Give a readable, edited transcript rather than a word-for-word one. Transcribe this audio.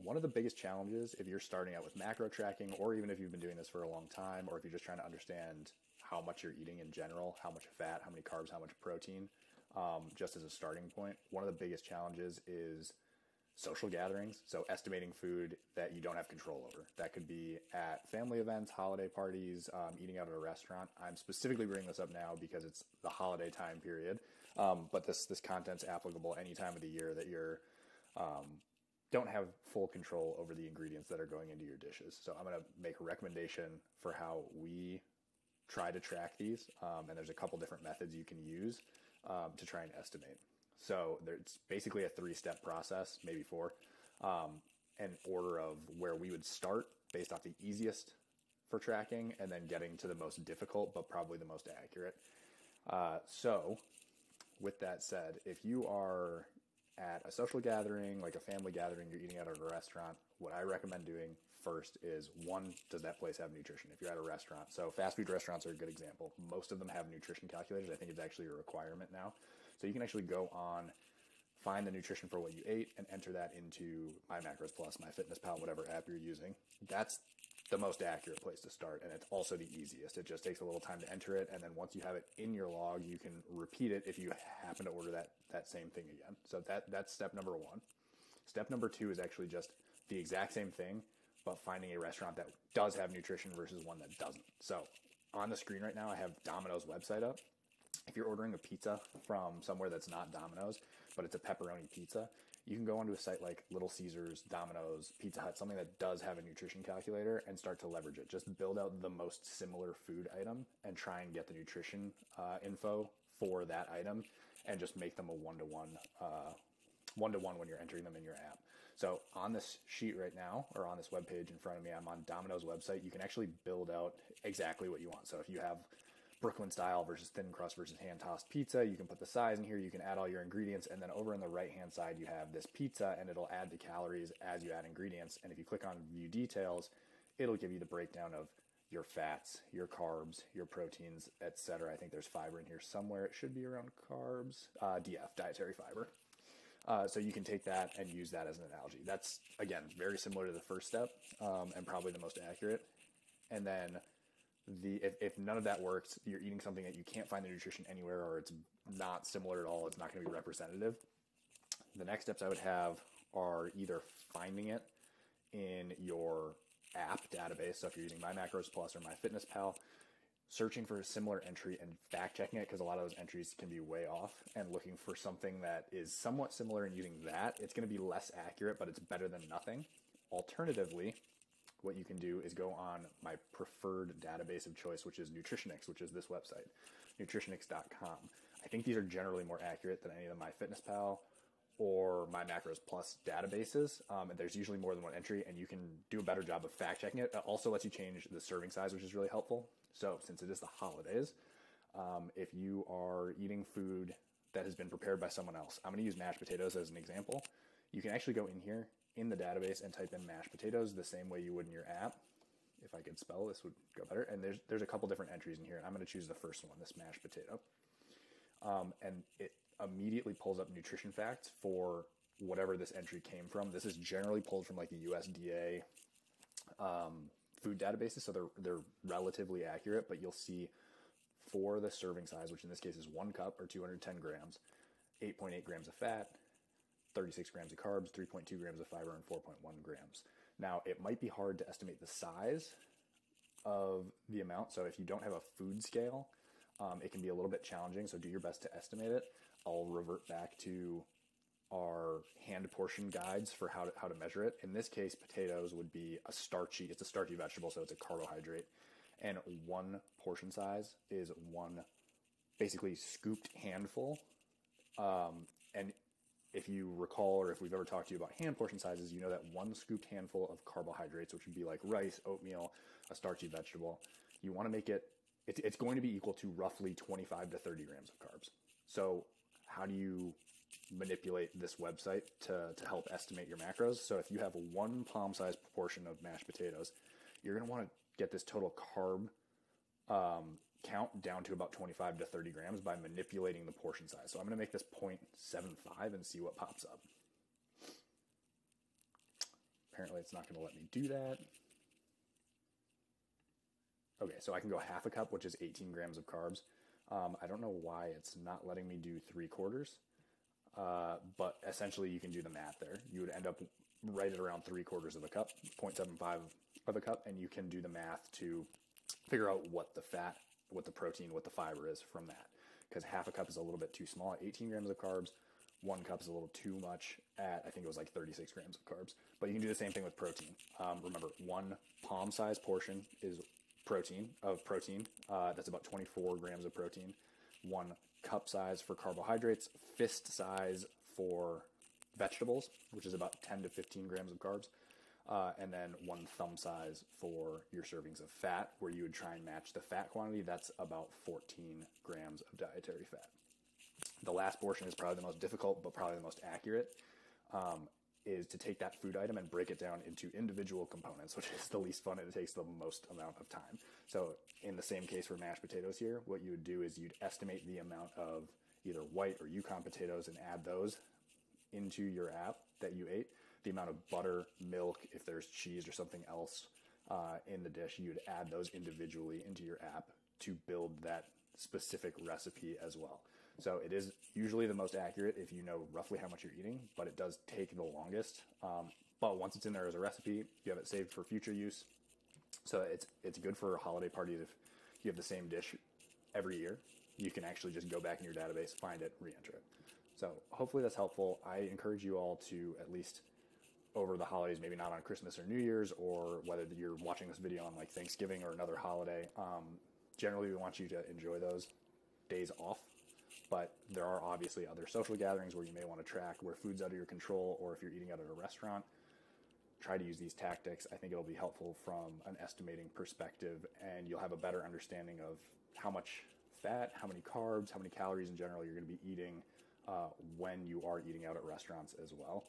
one of the biggest challenges if you're starting out with macro tracking, or even if you've been doing this for a long time, or if you're just trying to understand how much you're eating in general, how much fat, how many carbs, how much protein, just as a starting point, one of the biggest challenges is social gatherings. So estimating food that you don't have control over. That could be at family events, holiday parties, eating out at a restaurant. I'm specifically bringing this up now because it's the holiday time period. But this content's applicable any time of the year that you're don't have full control over the ingredients that are going into your dishes. So I'm going to make a recommendation for how we try to track these. And there's a couple different methods you can use to try and estimate. So it's basically a 3-step process, maybe 4, an order of where we would start based off the easiest for tracking and then getting to the most difficult, but probably the most accurate. So with that said, if you are at a social gathering, like a family gathering, you're eating out at a restaurant, what I recommend doing first is, one, does that place have nutrition? If you're at a restaurant, so fast food restaurants are a good example. Most of them have nutrition calculators. I think it's actually a requirement now. So you can actually go on, find the nutrition for what you ate, and enter that into MyMacros+, MyFitnessPal, whatever app you're using. That's the most accurate place to start, and it's also the easiest. It just takes a little time to enter it, and then once you have it in your log, you can repeat it if you happen to order that same thing again. So that's step number 1. Step number 2 is actually just the exact same thing, but finding a restaurant that does have nutrition versus one that doesn't. So on the screen right now, I have Domino's website up. If you're ordering a pizza from somewhere that's not Domino's, but it's a pepperoni pizza, you can go onto a site like Little Caesars, Domino's, Pizza Hut, something that does have a nutrition calculator, and start to leverage it. Just build out the most similar food item and try and get the nutrition info for that item, and just make them a one-to-one when you're entering them in your app. So on this sheet right now, or on this web page in front of me, I'm on Domino's website. You can actually build out exactly what you want. So if you have Brooklyn style versus thin crust versus hand tossed pizza, you can put the size in here, you can add all your ingredients, and then over on the right hand side you have this pizza, and it'll add the calories as you add ingredients. And if you click on view details, it'll give you the breakdown of your fats, your carbs, your proteins, etc. I think there's fiber in here somewhere. It should be around carbs. DF, dietary fiber. So you can take that and use that as an analogy. That's, again, very similar to the first step, and probably the most accurate. And then if none of that works, you're eating something that you can't find the nutrition anywhere, or it's not similar at all, it's not going to be representative. The next steps I would have are either finding it in your app database. So if you're using MyMacros+ or MyFitnessPal, searching for a similar entry and fact checking it, because a lot of those entries can be way off, and looking for something that is somewhat similar and using that. It's going to be less accurate, but it's better than nothing. Alternatively, what you can do is go on my preferred database of choice, which is Nutritionix, which is this website, nutritionix.com. I think these are generally more accurate than any of the MyFitnessPal or MyMacros+ databases. And there's usually more than one entry, and you can do a better job of fact checking it. It also lets you change the serving size, which is really helpful. So since it is the holidays, if you are eating food that has been prepared by someone else, I'm going to use mashed potatoes as an example. You can actually go in here in the database and type in mashed potatoes the same way you would in your app. If I could spell, this would go better. And there's a couple different entries in here. I'm going to choose the first one, this mashed potato. And it immediately pulls up nutrition facts for whatever this entry came from. This is generally pulled from like the USDA food databases, so they're relatively accurate, but you'll see for the serving size, which in this case is 1 cup or 210 grams, 8.8 grams of fat, 36 grams of carbs, 3.2 grams of fiber, and 4.1 grams. Now, it might be hard to estimate the size of the amount, so if you don't have a food scale, it can be a little bit challenging, so do your best to estimate it. I'll revert back to our hand portion guides for how to measure it. In this case, potatoes would be it's a starchy vegetable, so it's a carbohydrate. And 1 portion size is 1 basically scooped handful. And if you recall, or if we've ever talked to you about hand portion sizes, you know that 1 scooped handful of carbohydrates, which would be like rice, oatmeal, a starchy vegetable, you want to make it's going to be equal to roughly 25 to 30 grams of carbs. So how do you manipulate this website to help estimate your macros? So if you have 1 palm-sized portion of mashed potatoes, you're going to want to get this total carb count down to about 25 to 30 grams by manipulating the portion size. So I'm going to make this 0.75 and see what pops up. Apparently it's not going to let me do that. Okay, so I can go half a cup, which is 18 grams of carbs. I don't know why it's not letting me do 3/4, but essentially you can do the math there. You would end up right at around 3/4 of a cup, 0.75 of a cup, and you can do the math to figure out what the fat, what the protein, what the fiber is from that. Because half a cup is a little bit too small at 18 grams of carbs. 1 cup is a little too much at, I think it was like 36 grams of carbs. But you can do the same thing with protein. Remember, one palm-sized portion is protein. That's about 24 grams of protein. 1 cup size for carbohydrates, fist size for vegetables, which is about 10 to 15 grams of carbs. And then 1 thumb size for your servings of fat, where you would try and match the fat quantity. That's about 14 grams of dietary fat. The last portion is probably the most difficult, but probably the most accurate, is to take that food item and break it down into individual components, which is the least fun and it takes the most amount of time. So in the same case for mashed potatoes here, what you would do is you'd estimate the amount of either white or Yukon potatoes and add those into your app that you ate. The amount of butter, milk, if there's cheese or something else in the dish, you'd add those individually into your app to build that specific recipe as well. So it is usually the most accurate if you know roughly how much you're eating, but it does take the longest. But once it's in there as a recipe, you have it saved for future use. So it's good for holiday parties. If you have the same dish every year, you can actually just go back in your database, find it, re-enter it. So hopefully that's helpful. I encourage you all to, at least over the holidays, maybe not on Christmas or New Year's, or whether you're watching this video on like Thanksgiving or another holiday, generally we want you to enjoy those days off. But there are obviously other social gatherings where you may want to track where food's out of your control, or if you're eating out at a restaurant, try to use these tactics. I think it'll be helpful from an estimating perspective, and you'll have a better understanding of how much fat, how many carbs, how many calories in general you're going to be eating when you are eating out at restaurants as well.